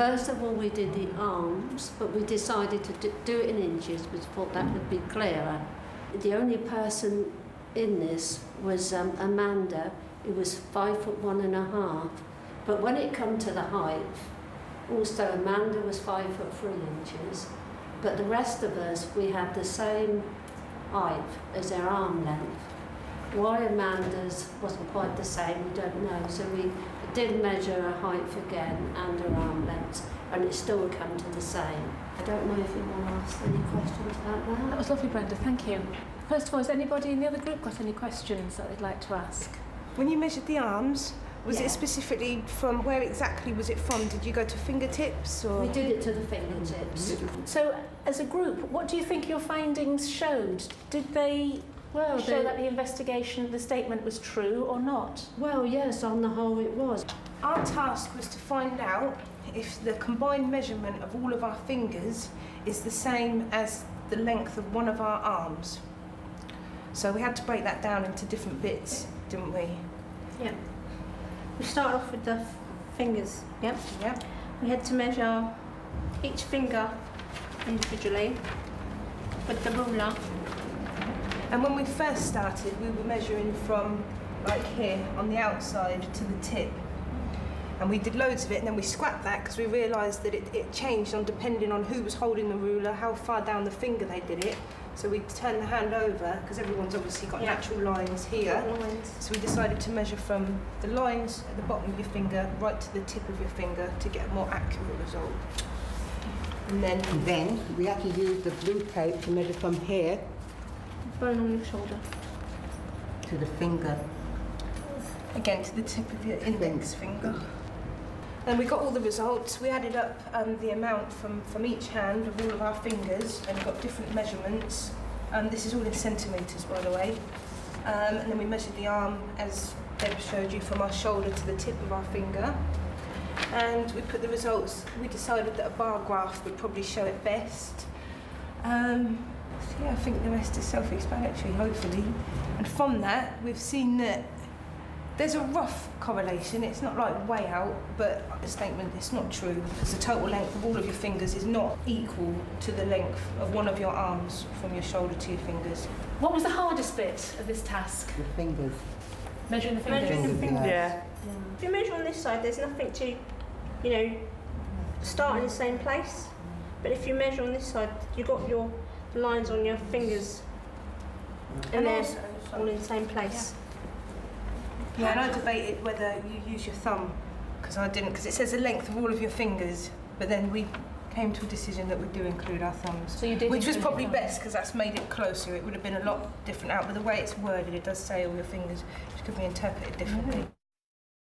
First of all, we did the arms, but we decided to do it in inches. We thought that would be clearer. The only person in this was Amanda, who was 5'1½". But when it come to the height, also Amanda was 5'3". But the rest of us, we had the same height as their arm length. Why Amanda's wasn't quite the same, we don't know. So we did measure her height again and her arm length, and it still would come to the same. I don't know if you want to ask any questions about that. That was lovely, Brenda, thank you. First of all, has anybody in the other group got any questions that they'd like to ask? When you measured the arms, was Yeah. it specifically from where exactly was it from? Did you go to fingertips or? We did it to the fingertips. So, as a group, what do you think your findings showed? Did they show that the investigation, the statement was true or not? Well, yes, on the whole it was. Our task was to find out if the combined measurement of all of our fingers is the same as the length of one of our arms. So we had to break that down into different bits, didn't we? Yeah. We started off with the fingers, yep. Yep. We had to measure each finger individually with the ruler. And when we first started, we were measuring from like here on the outside to the tip. And we did loads of it, and then we scrapped that because we realised that it changed on depending on who was holding the ruler, how far down the finger they did it. So we turned the hand over because everyone's obviously got natural lines here. So we decided to measure from the lines at the bottom of your finger right to the tip of your finger to get a more accurate result. And then we had to use the blue tape to measure from here Bone on your shoulder. to the finger. Again, to the tip of your index finger. And we got all the results. We added up the amount from each hand of all of our fingers, and we got different measurements. This is all in centimetres, by the way. And then we measured the arm, as Deb showed you, from our shoulder to the tip of our finger. And we put the results. We decided that a bar graph would probably show it best. So yeah, I think the rest is self-explanatory, hopefully. And from that, we've seen that there's a rough correlation. It's not like way out, but the statement is not true because the total length of all of your fingers is not equal to the length of one of your arms from your shoulder to your fingers. What was the hardest bit of this task? The fingers. Measuring the fingers? Measuring the fingers. Yeah. If you measure on this side, there's nothing to, start in the same place. But if you measure on this side, you've got your lines on your fingers, and they're all in the same place. Yeah, and I debated whether you use your thumb, because I didn't, because it says the length of all of your fingers, but then we came to a decision that we do include our thumbs. So you did, which was probably best, because that's made it closer. It would have been a lot different out, but the way it's worded, it does say all your fingers, which could be interpreted differently.